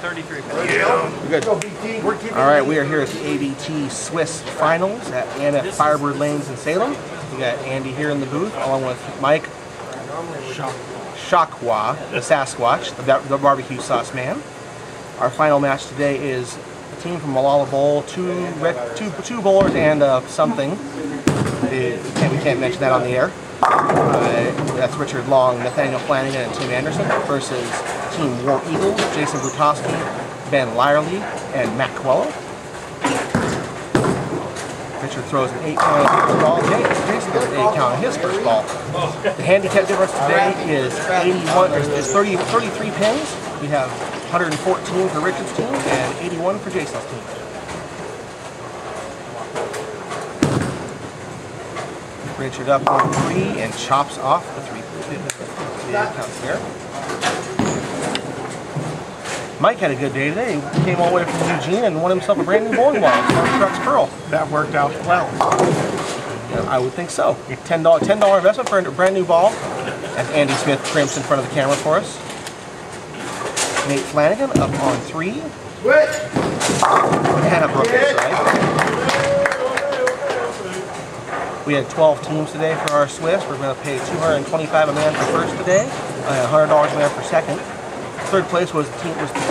33. Yeah. Good. All right, we are here at the ABT Swiss Finals at ABT Firebird Lanes in Salem. We got Andy here in the booth, along with Mike Shakwa, the Sasquatch, the barbecue sauce man. Our final match today is a team from Malala Bowl, two bowlers and something. We can't mention that on the air. That's Richard Long, Nathaniel Flanagan, and Tim Anderson versus Team War Eagle, Jason Brutosky, Ben Lyerly, and Matt Coelho. Richard throws an 8-count ball. Jason does an 8-count on his first ball. The handicap difference today is 33 pins. We have 114 for Richard's team and 81 for Jason's team. Richard up on 3 and chops off the 3 counts there. Mike had a good day today. He came all the way from Eugene and won himself a brand new bowling ball. Trucks Pearl. That worked out well. Yeah, I would think so. $10 investment for a brand new ball. As Andy Smith crimps in front of the camera for us. Nate Flanagan up on 3. And a Brooks, right? We had 12 teams today for our Swiss. We're going to pay $225 a man for first today, $100 a man for second. Third place was the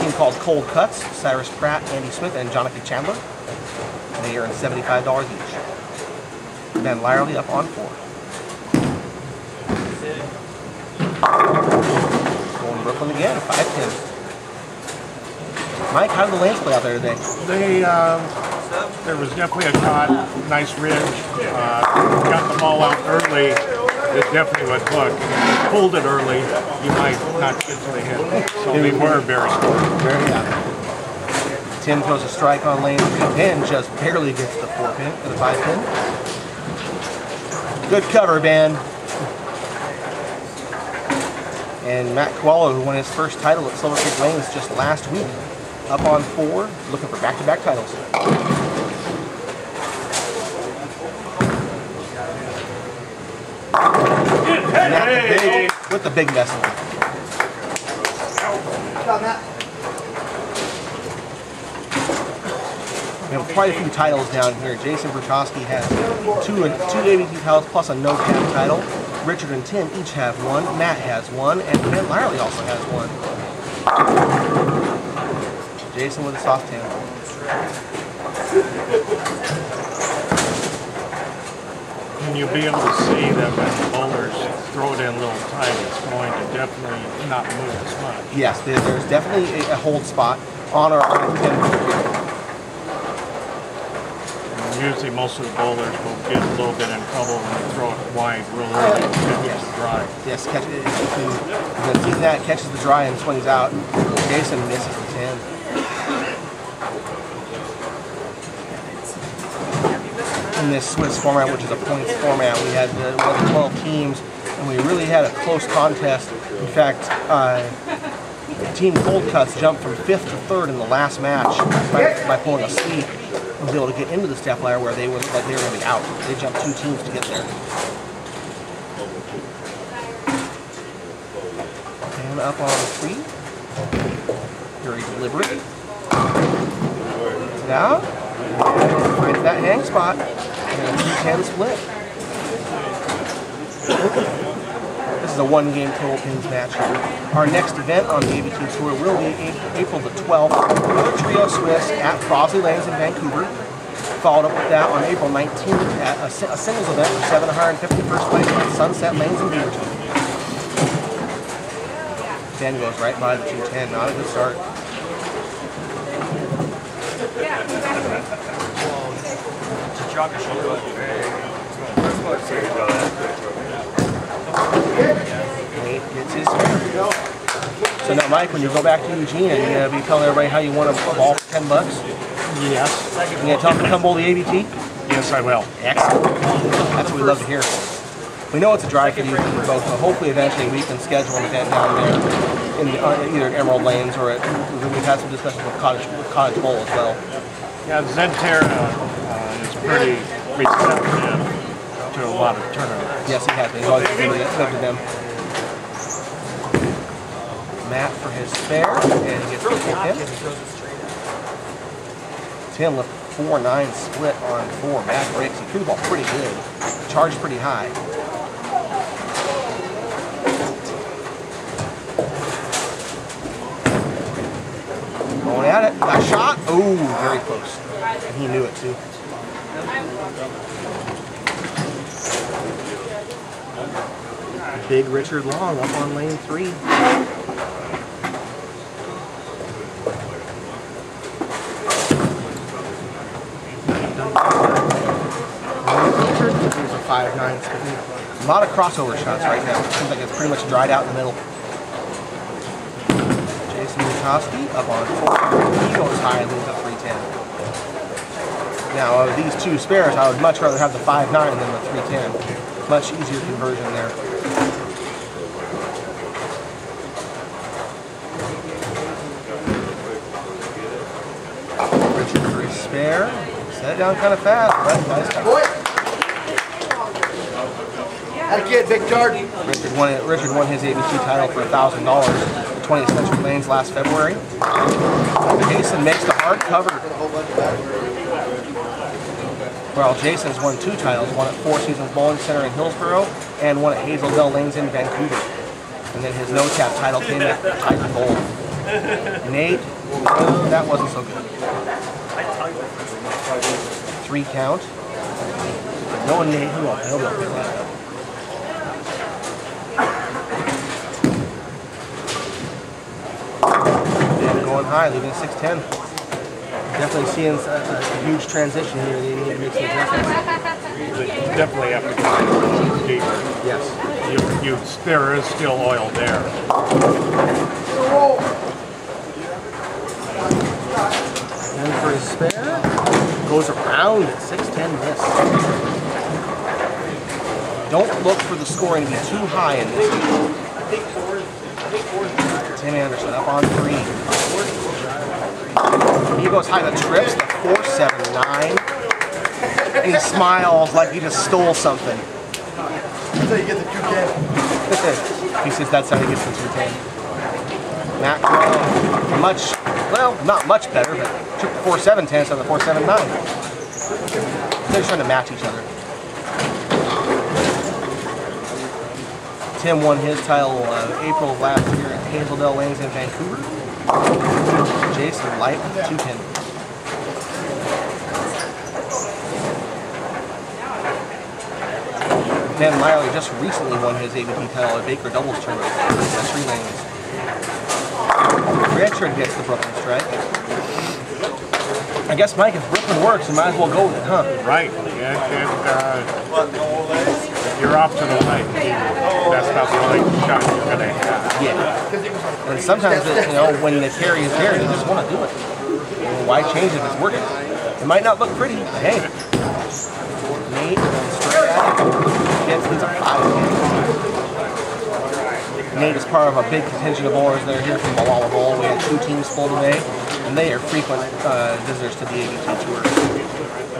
team called Cold Cuts, Cyrus Pratt, Andy Smith, and Jonathan Chandler. They earned $75 each. Ben Lyerly up on 4. Going Brooklyn again, 5 pins. Mike, how did the lanes play out there today? There was definitely a shot, nice ridge. Got the ball out early. It definitely would hook. If you pulled it early, you might not get to the hit. So they were very strong. Tim throws a strike on lane 3 pin, just barely gets the 4 pin, the 5 pin. Good cover, Ben. And Matt Coelho, who won his first title at Silver Creek Lanes just last week, up on 4, looking for back-to-back titles. With the big mess. We have quite a few titles down here. Jason Brutosky has two ABT titles plus a no-cap title. Richard and Tim each have 1. Matt has 1, and Ben Lyerly also has 1. Jason with a soft tail. And you'll be able to see that when the bowlers throw it in a little tight, it's going to definitely not move as much. Yes, there's definitely a hold spot on our pin. Usually most of the bowlers will get a little bit in trouble when they throw it wide real early and catches the dry. Yes, you can see that, catches the dry and swings out. Jason misses the 10. In this Swiss format, which is a points format, we had 12 teams, and we really had a close contest. In fact, Team Cold Cuts jumped from 5th to 3rd in the last match by pulling a sweep and was able to get into the step ladder where they were going to be out. They jumped 2 teams to get there. And up on 3. Very deliberate. Down. And finds that hang spot. And a 2-10 split. This is a 1-game total pins match. Our next event on the ABT Tour will be April the 12th. Another trio Swiss at Crosley Lanes in Vancouver. Followed up with that on April 19th at a singles event for $750 first place at Sunset Lanes in Beaverton. Ben goes right by the 210. Not a good start. Nate gets his spinner. So now, Mike, when you go back to Eugene, and you're going to be telling everybody how you won a ball for $10? Yes. You going to tell them to come bowl the ABT? Yes, I will. Excellent. That's what we love to hear. We know it's a drive for you both, so hopefully eventually we can schedule an event down there in either Emerald Lanes or we've had some discussions with Cottage Bowl as well. Yeah, Zenterra is pretty receptive to a lot of tournaments. Yes, he has been. He's always been good to them. Matt for his spare, and he gets the kick in. Tim with 4-9 split on 4. Matt breaks. He threw the ball pretty good. Charged pretty high. Going at it. Got shot. Oh, very close. And he knew it too. Big Richard Long up on lane 3. Richard, here's a 5-9 split. A lot of crossover shots right now. Seems like it's pretty much dried out in the middle. Brutosky up on 4. He goes high and leaves a 310. Now, of these two spares, I would much rather have the 5-9 than the 310. Much easier conversion there. Richard for his spare. Set it down kind of fast, but nice time. That kid, big charge. Richard won his ABT title for $1,000. 20th Century Lanes last February. Jason makes the hard cover. Well, Jason's won 2 titles, one at Four Seasons Bowling Center in Hillsborough and one at Hazeldale Lanes in Vancouver. And then his no-tap title came at Titan Bowl. Nate, that wasn't so good. 3 count. No Nate, he'll be able to pick that up. Going high, leaving 610. Definitely seeing a huge transition here. They need to make some adjustments. You definitely have to go a little deeper. Yes. There is still oil there. And for his spare, goes around at 610 miss. Don't look for the scoring to be too high in this game. Tim Anderson up on 3. He goes high to trips, the 4-7-9. And he smiles like he just stole something. That's how you get the 210. He says that's how he gets the 210. Matt well, not much better, but took the 4-7-10 instead of the 4-7-9. They're just trying to match each other. Tim won his title April of last year at Hazeldale Lanes in Vancouver. Jason light with the 210. Dan Lyerly just recently won his ABT title at Baker Doubles Tournament. That's 3 lanes. Richard gets the Brooklyn strike. I guess, Mike, if Brooklyn works, you might as well go with it, huh? Right. You're off to the right. That's about the only shot you're going to have. Yeah. And sometimes, when the carry is there, you just want to do it. Why change if it's working? It might not look pretty, but hey. Nate straight at it. Gets these 5. Nate is part of a big contingent of bowlers that are here from Malala Bowl. We had 2 teams full today, and they are frequent visitors to the ABT Tour.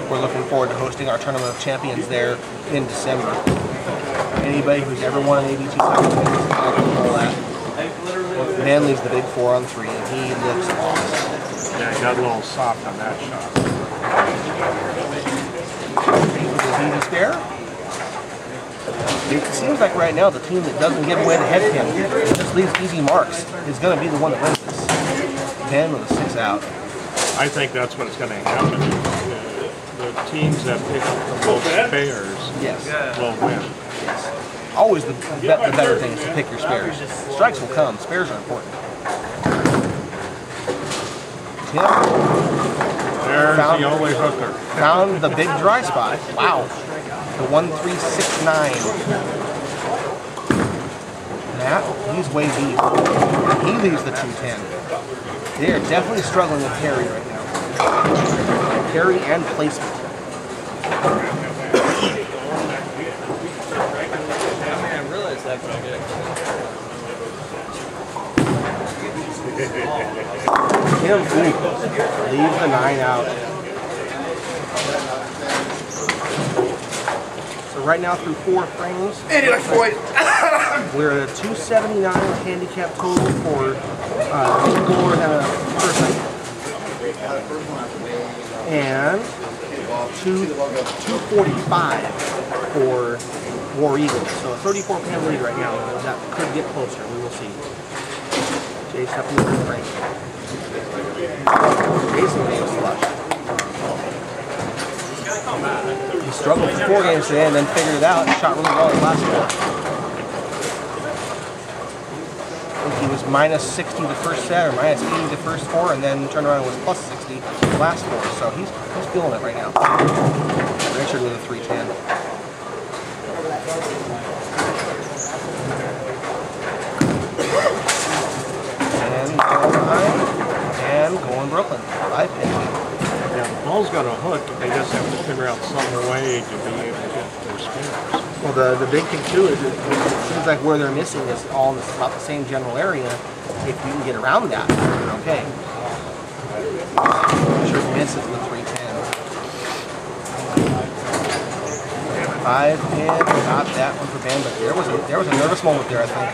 We're looking forward to hosting our Tournament of Champions there in December. Anybody who's ever won an ABT title can bowl that. Man leaves the big 4 on 3, and he looks awesome. Yeah, he got a little soft on that shot. Easy spare. It seems like right now the team that doesn't give away the head pin, that just leaves easy marks, is going to be the one that wins this. Ben with a 6 out. I think that's what's going to happen. The teams that pick up the most spares will win. Yes. Always the better thing is to pick your spares. Strikes will come. Spares are important. Tim There's the only hooker. Found the big dry spot. Wow. The 1-3-6-9. Matt, he's way deep. And he leaves the 210. They are definitely struggling with carry right now. Carry and placement. Tim leaves the 9 out. So right now through 4 frames, We're at a 279 handicap total for 2 bowlers and a person. And 245 for War Eagle. So a 34-pin lead right now. That could get closer. We will see. Jason up in the ring. Jason was flush. He struggled for 4 games today and then figured it out and shot really well in the last 4. I think he was minus 60 the first set or minus 80 the first 4 and then turned around and was plus 60 the last 4. So he's feeling it right now. Richard with a 310. And going behind and going Brooklyn. 5-pin. Yeah, the ball's got a hook. They just have to figure out some way to be able to get their spinners. Well, the big thing too is it seems like where they're missing is all in about the same general area. If you can get around that, you're okay. Sure misses the 310. 5-pin, got that one for Ben, but there was a nervous moment there, I think.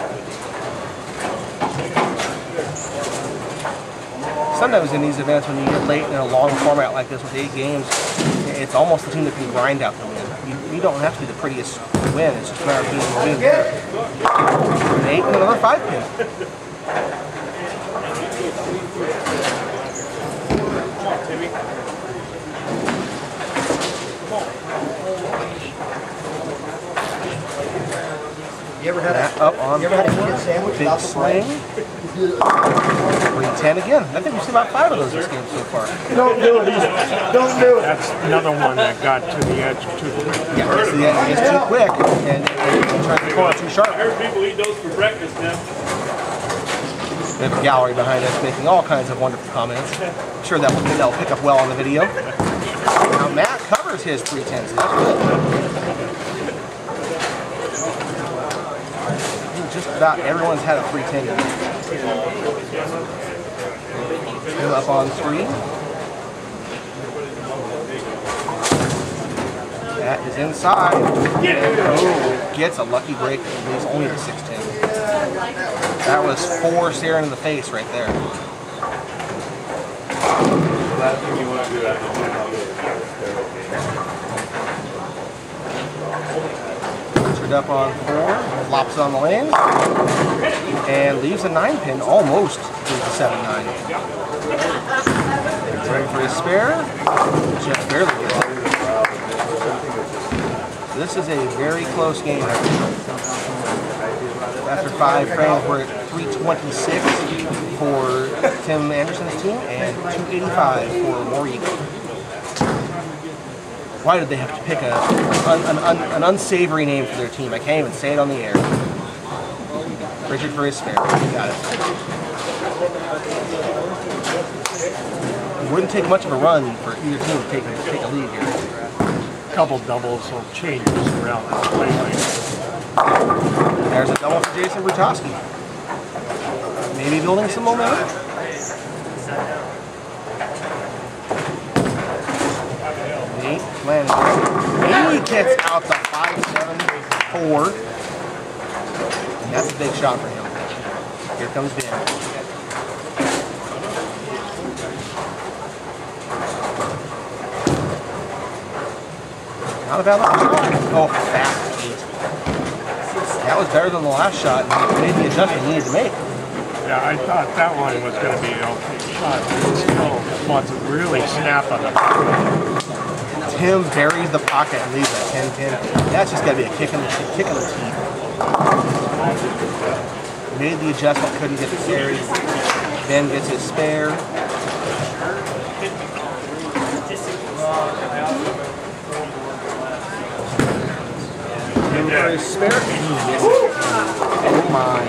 Sometimes in these events, when you get late in a long format like this with 8 games, it's almost the team that can grind out the win. You don't have to be the prettiest to win. It's just a matter of being the win there. An 8 and another 5-pin. You ever had up on a chicken sandwich big swing? 310 again. I think we've seen about 5 of those this game so far. Don't do it. Don't do it. That's another one that got to the edge too quick. Yeah, it's too quick and trying to pull it too sharp. I heard people eat those for breakfast now. We have a gallery behind us making all kinds of wonderful comments. I'm sure that'll pick up well on the video. Now Matt covers his 310s. That's good. Just about everyone's had a 310 in. Still up on 3. That is inside. Oh, gets a lucky break. He's only at 610. That was 4 staring in the face right there. Up on 4, flops on the lane, and leaves a 9-pin almost into 7-9. Ready for his spare, just barely gets it. So this is a very close game. After 5 frames, we're at 326 for Tim Anderson's team and 285 for War Eagle. Why did they have to pick an unsavory name for their team? I can't even say it on the air. Richard for his spare. Got it. It wouldn't take much of a run for either team to take a lead here. A couple doubles will change this around the play lane. There's a double for Jason Brutosky. Maybe building some momentum. Flanagan. He gets out the 5-7-4. And that's a big shot for him. Here comes Ben. Not a bad shot. Oh, fast 8. That was better than the last shot. He made the adjustment he needed to make. Yeah, I thought that one was going to be an okay shot. But still wants to really snap on it. Tim buries the pocket and leaves a 10-pin. That's just got to be a kick in the teeth. Made the adjustment, couldn't get the carry. Ben gets his spare. Tim for his spare, and he misses. Oh my.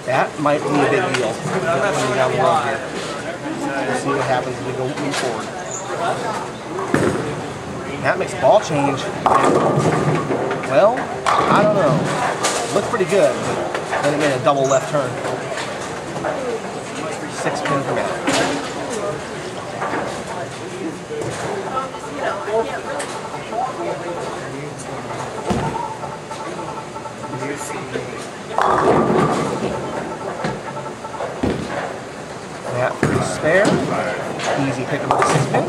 That might be a big deal coming down the road here. We'll see what happens as we go move forward. That makes ball change. Well, I don't know. Looked pretty good, but then it made a double left turn. 6-pin for Matt. That for his spare. Easy pick up with the 6-pin.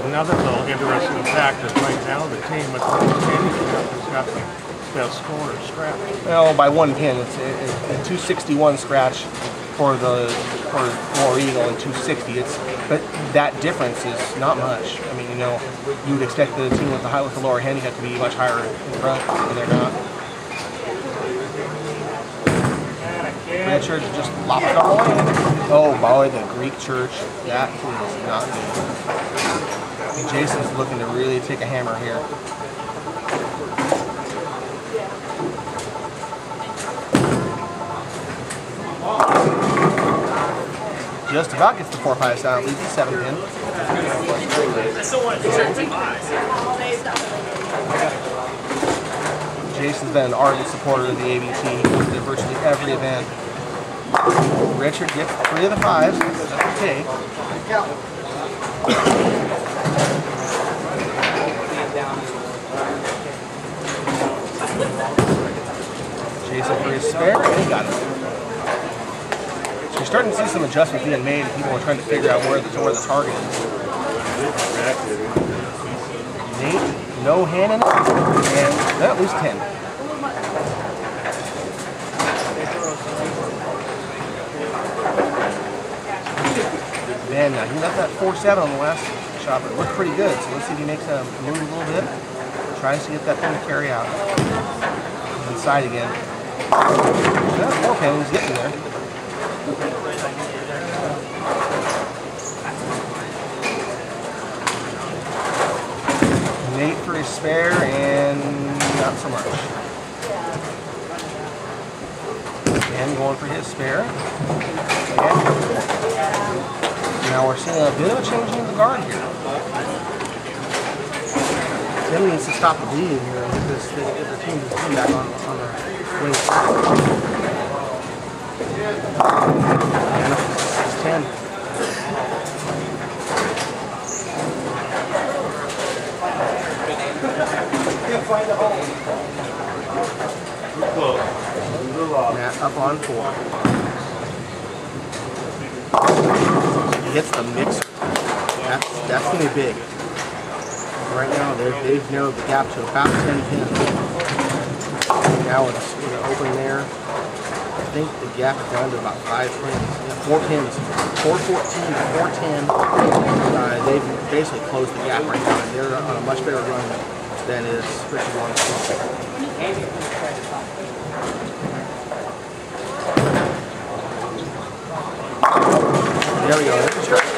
Another little interesting fact is right now the team with the handicap has got the best score scratch. Well, by 1 pin, it's a 261 scratch for War Eagle and 260. But that difference is not much. I mean, you know, you would expect the team with the lower handicap to be much higher in front, and they're not. Richard just lopped it all in. Oh boy, the Greek church. That is not good. Jason's looking to really take a hammer here. Just about gets the 4-5 sound, leaves the 7-pin. Jason's been an ardent supporter of the ABT at virtually every event. Richard gets 3 of the 5s. That's okay. Jason for his spare, and he got it. So you're starting to see some adjustments being made, and people are trying to figure out where the target is. Nate, no hand in it, and that lose 10. Ben, he left that 4-7 on the last shot, but it looked pretty good. So let's see if he makes a move a little bit. Tries to get that pin to carry out. Inside again. That's 4 pin, he's getting there. Nate for his spare, and not so much. Ben going for his spare. And now we're seeing a bit of a change in the guard here. Tim needs to stop the bleeding here and get the team back on the wing. And 6-10. Find the hole. Matt up on 4. He gets the mixer. That's going to be big. Right now, they've narrowed the gap to about 10 pins. Now it's going to open there. I think the gap is down to about 5 pins. Yeah, 4 pins. 414 to 410. They've basically closed the gap right now. And they're on a much better run than is Richard Long's. There we go. That's right.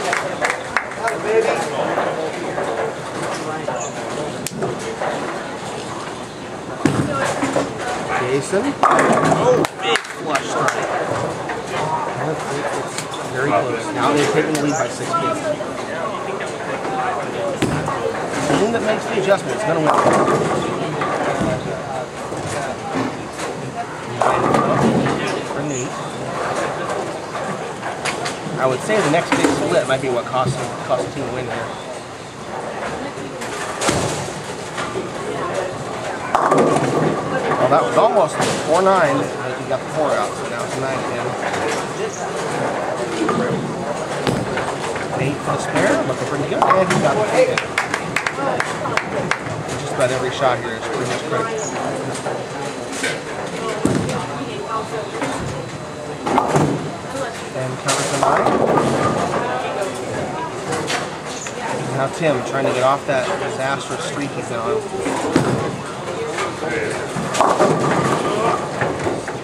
Jason. Oh, big flush strike. It's very close. Now they're taking the lead by 6 pins. The team that makes the adjustment is going to win. For Nate. I would say the next big split might be what cost the team a win here. Well, that was almost 4-9. He got the 4 out, so now it's 9-10. Nate for the spare, looking pretty good, and he got the 8. Just about every shot here is pretty much critical. And covers the 9. Now Tim trying to get off that disastrous streak he's been on.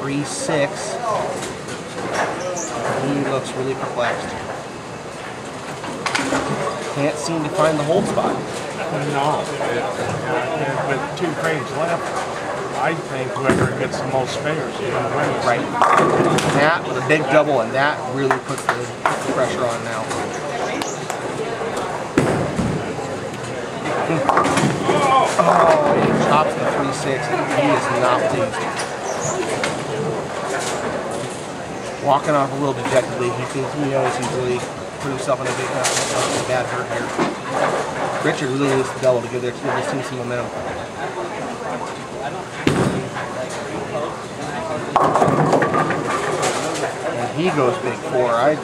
3-6. He looks really perplexed. Can't seem to find the hold spot. No. With 2 cranes left, I think whoever gets the most spares is going to win. Right. That with a big double, and that really puts the pressure on now. Oh, he chops the 3-6. He is not pleased. Walking off a little dejectedly. He knows he's really put himself in a bad hurt here. Richard really needs to double to give this team some momentum. And he goes big 4.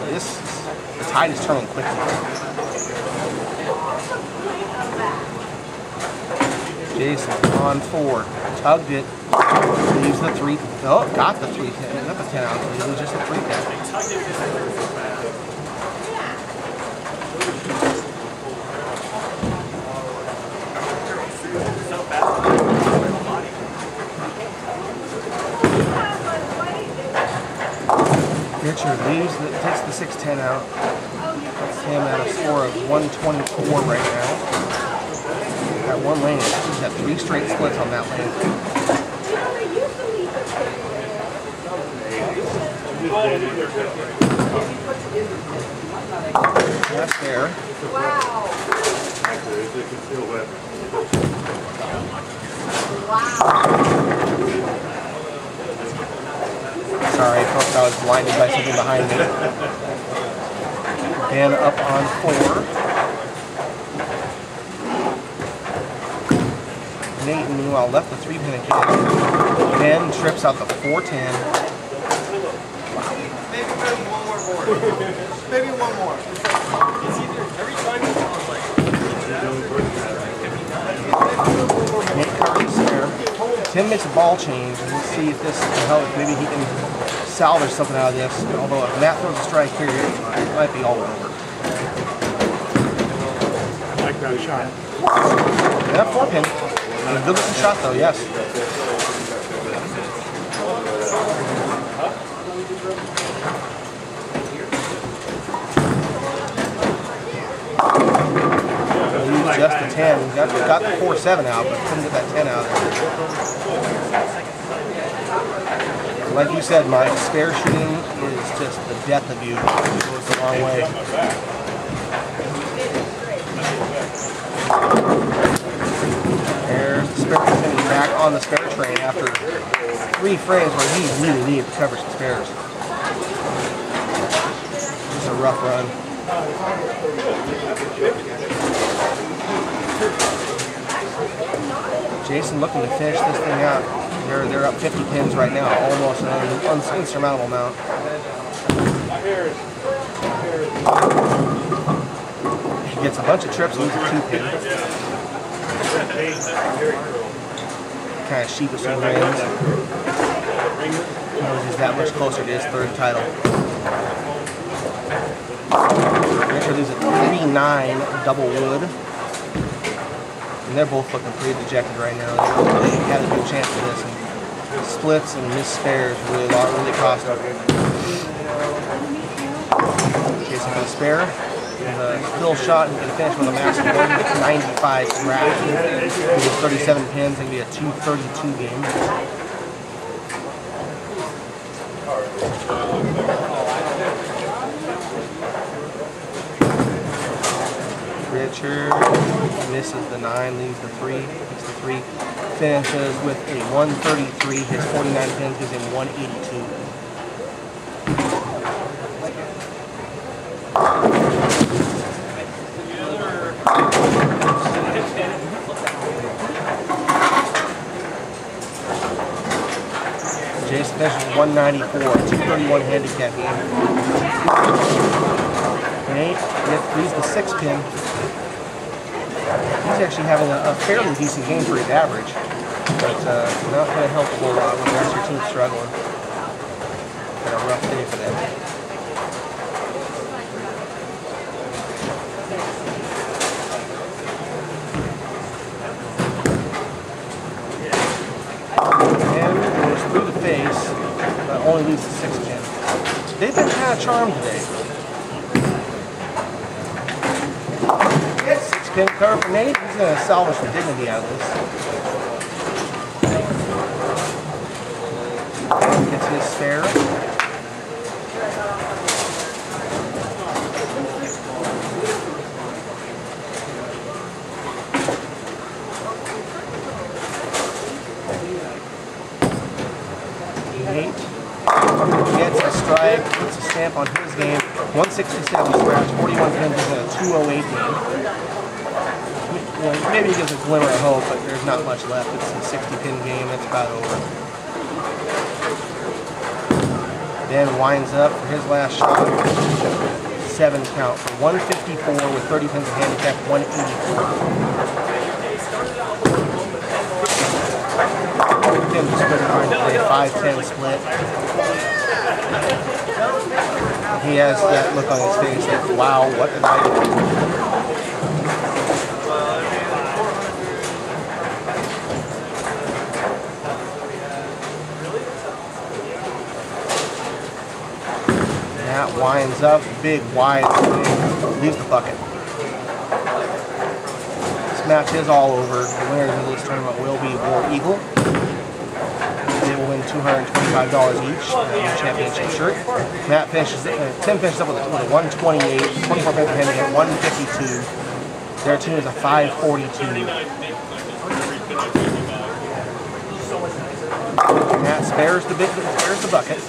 The tide is turning quickly. Jason on 4, tugged it, leaves the 3. Oh, got the 3 pin, not the 10 ounce. It was just a 3 pin. Richard takes the 6-10 out. Puts him at a score of 124 right now. Got one lane. He's got 3 straight splits on that lane. That's there. Wow. Sorry, folks, I was blinded by something behind me. Ben up on 4. Nate, meanwhile, left the 3 pin again. Ben trips out the 410. Maybe one more board. Maybe one more. It's either every time it sounds like Nate covers the spare. Tim makes a ball change, and we'll see if this can help. Maybe he can salvage something out of this. Although if Matt throws a strike here, it might be all over. I like that shot. Yeah, 4 pin. A good looking shot though, yes. Just the 10. Got the 4-7 out, but couldn't get that 10 out. Like you said, Mike, spare shooting is just the death of you. It goes a long way. There's the spare shooting back on the spare train after 3 frames where he really needed to cover some spares. Just a rough run. Jason looking to finish this thing out. They're up 50 pins right now, almost an insurmountable amount. He gets a bunch of trips, leaves a 2 pin. Kind of sheepish and wins. He's that much closer to his 3rd title. Richard leaves a 3-9 double wood. And they're both looking pretty dejected right now. They had a good chance for this, and splits and missed spares really cost them. Jason for the spare. And a fill shot, and can finish with a max of 195 scratch. With 37 pins, and be a 232 game. Richard misses the 9, leaves the 3, takes the 3, finishes with a 133. His 49 pins gives him 182. Jason finishes with 194, 231 handicap game. Nate leaves the 6 pin. He's actually having a fairly decent game for his average, but not going to help a whole lot when the rest of your team's struggling. Been a rough day for them. And goes through the face, but only leaves the 6 pin. They've been kind of charmed today. Pin cover for Nate. He's going to salvage some dignity out of this. Gets his spare. Nate gets a strike, puts a stamp on his game. 167 scratch, 41 pins in a 208 game. Maybe it gives a glimmer of hope, but there's not much left. It's a 60 pin game, it's about over. Then winds up for his last shot. 7 count for 154 with 30 pins of handicap, 184. Tim just put on today, 5-10 split. He has that look on his face like, wow, what did I do? That winds up, big wide, leaves the bucket. This match is all over. The winners of this tournament will be War Eagle. They will win $225 each in the championship shirt. Matt finishes, Tim finishes up with a 128, 24 pins of handicap, 152. Their team is a 542. Matt spares the bucket.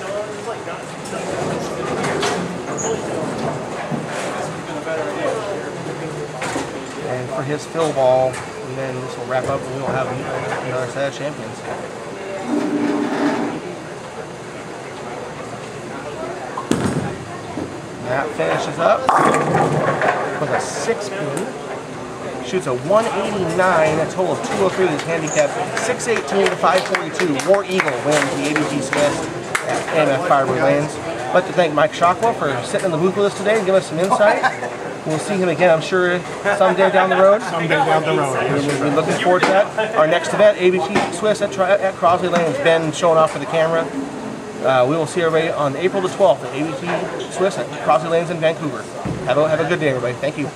And for his fill ball, and then this will wrap up and we will have another set of champions. That finishes up with a 6-pin. Shoots a 189, a total of 203 is handicapped 618 to 542. War Eagle wins the ABT Swiss at ABT Firebird Lanes. I'd like to thank Mike Shockwell for sitting in the booth with us today and giving us some insight. We'll see him again, I'm sure, someday down the road. Someday down the road. We're looking forward to that. Our next event, ABT Swiss at Crosley Lanes. Ben showing off for the camera. We will see everybody on April the 12th at ABT Swiss at Crosley Lanes in Vancouver. Have a good day, everybody. Thank you.